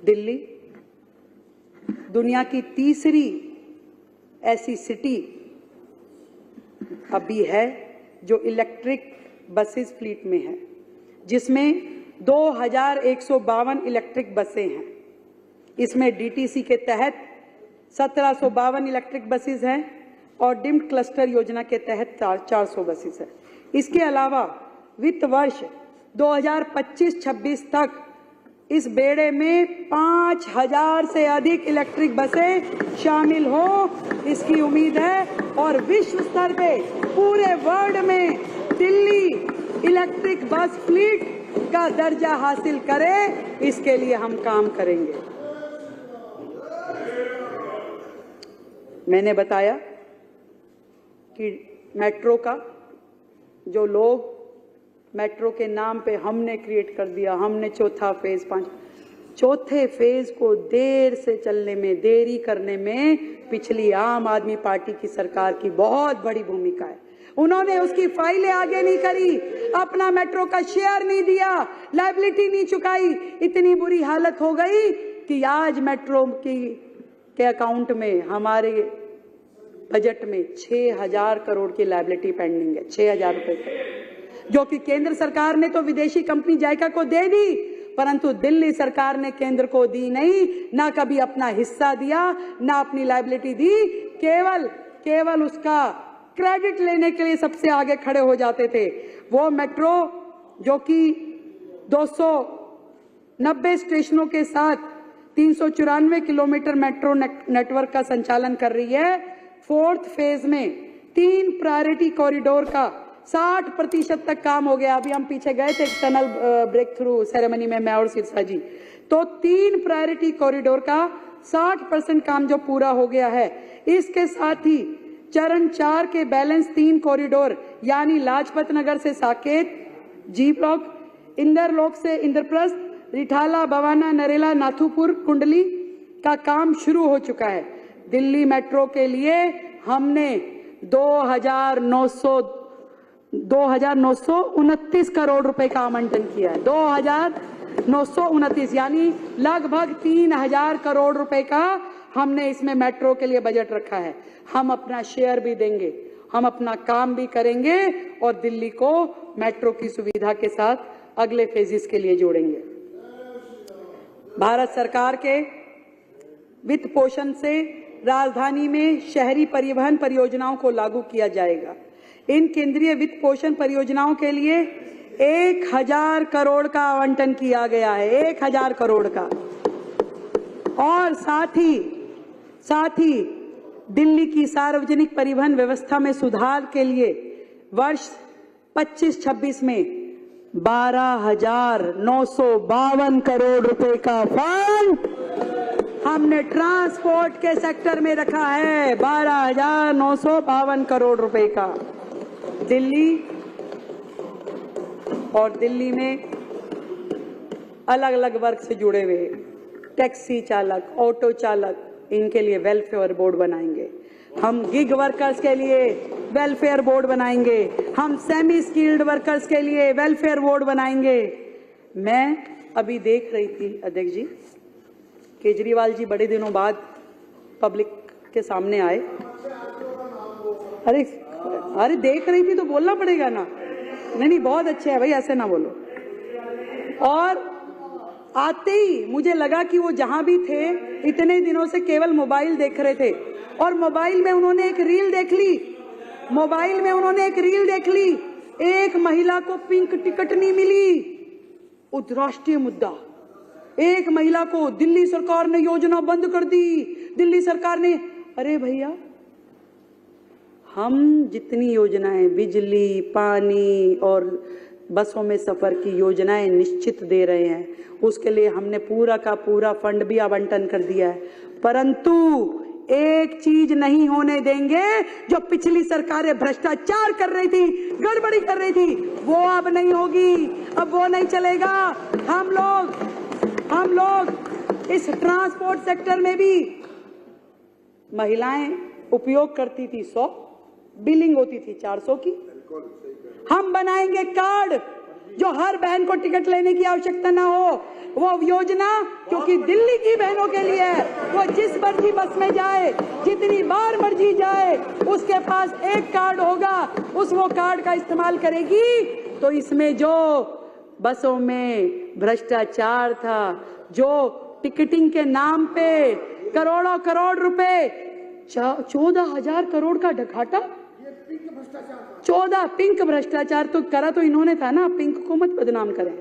दिल्ली दुनिया की तीसरी ऐसी सिटी अभी है जो इलेक्ट्रिक बसेस फ्लीट में है, जिसमें 2152 इलेक्ट्रिक बसें हैं। इसमें डीटीसी के तहत 1752 इलेक्ट्रिक बसेस हैं और डिम्ड क्लस्टर योजना के तहत 400 बसेस हैं। इसके अलावा वित्त वर्ष 2025-26 तक इस बेड़े में 5000 से अधिक इलेक्ट्रिक बसें शामिल हो, इसकी उम्मीद है। और विश्व स्तर पे पूरे वर्ल्ड में दिल्ली इलेक्ट्रिक बस फ्लीट का दर्जा हासिल करे, इसके लिए हम काम करेंगे। मैंने बताया कि मेट्रो का जो लोग मेट्रो के नाम पे हमने क्रिएट कर दिया, हमने चौथा फेज चौथे फेज को देर से चलने में, देरी करने में पिछली आम आदमी पार्टी की सरकार की बहुत बड़ी भूमिका है। उन्होंने उसकी फाइलें आगे नहीं करी, अपना मेट्रो का शेयर नहीं दिया, लायबिलिटी नहीं चुकाई। इतनी बुरी हालत हो गई कि आज मेट्रो के अकाउंट में, हमारे बजट में 6000 करोड़ की लायबिलिटी पेंडिंग है, 6000 रुपए, जो कि केंद्र सरकार ने तो विदेशी कंपनी जायका को दे दी, परंतु दिल्ली सरकार ने केंद्र को दी नहीं, ना कभी अपना हिस्सा दिया, ना अपनी लायबिलिटी दी। केवल उसका क्रेडिट लेने के लिए सबसे आगे खड़े हो जाते थे। वो मेट्रो जो कि 290 स्टेशनों के साथ 394 किलोमीटर मेट्रो नेटवर्क का संचालन कर रही है। 4th फेज में 3 प्रायोरिटी कॉरिडोर का 60% तक काम हो गया। अभी हम पीछे गए थे टनल ब्रेक थ्रू सेरेमनी में, मैं और सिरसा जी, तो 3 प्रायोरिटी कॉरिडोर का 60% काम जो पूरा हो गया है। इसके साथ ही चरण 4 के बैलेंस 3 कॉरिडोर यानी लाजपत नगर से साकेत, जी ब्लॉक, इंदरलोक से इंद्रप्रस्थ, रिठाला, बवाना, नरेला, नाथुपुर, कुंडली का काम शुरू हो चुका है। दिल्ली मेट्रो के लिए हमने 2929 करोड़ रुपए का आवंटन किया है। 2929 यानी लगभग 3000 करोड़ रुपए का हमने इसमें मेट्रो के लिए बजट रखा है। हम अपना शेयर भी देंगे, हम अपना काम भी करेंगे और दिल्ली को मेट्रो की सुविधा के साथ अगले फेजेस के लिए जोड़ेंगे। भारत सरकार के वित्त पोषण से राजधानी में शहरी परिवहन परियोजनाओं को लागू किया जाएगा। इन केंद्रीय वित्त पोषण परियोजनाओं के लिए 1000 करोड़ का आवंटन किया गया है, 1000 करोड़ का। और साथ ही दिल्ली की सार्वजनिक परिवहन व्यवस्था में सुधार के लिए वर्ष 25-26 में 12,952 करोड़ रुपए का फंड हमने ट्रांसपोर्ट के सेक्टर में रखा है। 12,952 करोड़ रुपए का। दिल्ली में अलग अलग वर्ग से जुड़े हुए टैक्सी चालक, ऑटो चालक, इनके लिए वेलफेयर बोर्ड बनाएंगे। हम गिग वर्कर्स के लिए वेलफेयर बोर्ड बनाएंगे। हम सेमी स्किल्ड वर्कर्स के लिए वेलफेयर बोर्ड बनाएंगे। मैं अभी देख रही थी अध्यक्ष जी, केजरीवाल जी बड़े दिनों बाद पब्लिक के सामने आए। अरे देख रही थी तो बोलना पड़ेगा ना। नहीं, बहुत अच्छा है भाई, ऐसे ना बोलो। और आते ही मुझे लगा कि वो जहां भी थे इतने दिनों से केवल मोबाइल देख रहे थे, और मोबाइल में उन्होंने एक रील देख ली। एक महिला को पिंक टिकट नहीं मिली, राष्ट्रीय मुद्दा। एक महिला को दिल्ली सरकार ने योजना बंद कर दी, दिल्ली सरकार ने। अरे भैया, हम जितनी योजनाएं, बिजली, पानी और बसों में सफर की योजनाएं निश्चित दे रहे हैं, उसके लिए हमने पूरा का पूरा फंड भी आवंटन कर दिया है। परंतु एक चीज नहीं होने देंगे, जो पिछली सरकारें भ्रष्टाचार कर रही थी, गड़बड़ी कर रही थी, वो अब नहीं होगी। अब वो नहीं चलेगा। हम लोग इस ट्रांसपोर्ट सेक्टर में भी महिलाएं उपयोग करती थी 100, बिलिंग होती थी 400 की। हम बनाएंगे कार्ड जो हर बहन को टिकट लेने की आवश्यकता ना हो। वो योजना क्योंकि दिल्ली की बहनों के लिए है। वो जिस मर्जी बस में जाए, जितनी बार मर्जी जाए, उसके पास एक कार्ड होगा, वो कार्ड का इस्तेमाल करेगी। तो इसमें जो बसों में भ्रष्टाचार था, जो टिकटिंग के नाम पे करोड़ों करोड़ रुपए, 14,000 करोड़ का घाटा, 14 पिंक भ्रष्टाचार तो करा तो इन्होंने था ना, पिंक को मत बदनाम करें।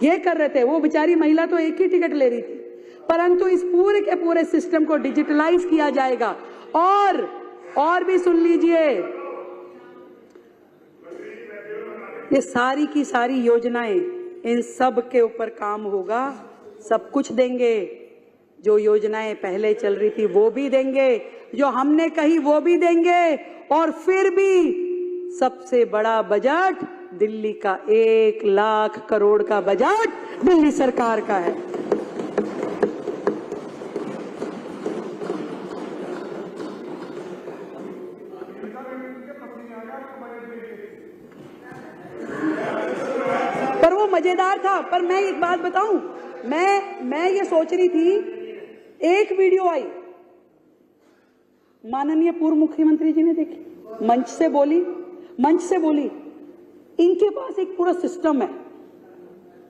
ये कर रहे थे, वो बेचारी महिला तो एक ही टिकट ले रही थी। परंतु इस पूरे के पूरे सिस्टम को डिजिटलाइज किया जाएगा। और भी सुन लीजिए, ये सारी की सारी योजनाएं, इन सब के ऊपर काम होगा। सब कुछ देंगे, जो योजनाएं पहले चल रही थी वो भी देंगे, जो हमने कही वो भी देंगे। और फिर भी सबसे बड़ा बजट दिल्ली का 1 लाख करोड़ का बजट दिल्ली सरकार का है। पर वो मजेदार था। पर मैं एक बात बताऊं, मैं ये सोच रही थी, एक वीडियो आई, माननीय पूर्व मुख्यमंत्री जी ने देखी, मंच से बोली, इनके पास एक पूरा सिस्टम है।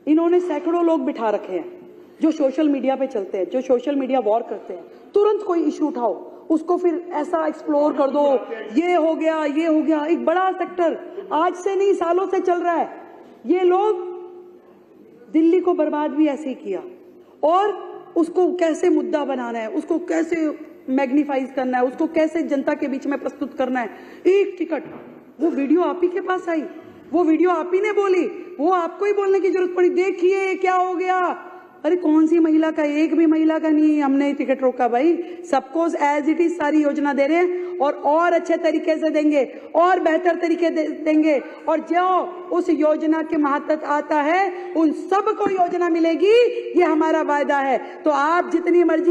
इन्होंने सैकड़ों लोग बिठा रखे हैं जो सोशल मीडिया पे चलते हैं, जो सोशल मीडिया वॉर करते हैं। तुरंत कोई इश्यू उठाओ, उसको फिर ऐसा एक्सप्लोर कर दो, ये हो गया। एक बड़ा सेक्टर आज से नहीं, सालों से चल रहा है। ये लोग दिल्ली को बर्बाद भी ऐसे ही किया, और उसको कैसे मुद्दा बनाना है, उसको कैसे मैग्नीफाइज करना है, उसको कैसे जनता के बीच में प्रस्तुत करना है। एक टिकट, वो वीडियो आप ही के पास आई, वो वीडियो आप ही ने बोली, वो आपको ही बोलने की जरूरत पड़ी, देखिए क्या हो गया। अरे कौन सी महिला का, एक भी महिला का नहीं हमने टिकट रोका भाई। सबको एज इट इज सारी योजना दे रहे हैं, और अच्छे तरीके से देंगे, और बेहतर तरीके देंगे। और जो उस योजना के महत्व आता है, उन सबको योजना मिलेगी, ये हमारा वायदा है। तो आप जितनी मर्जी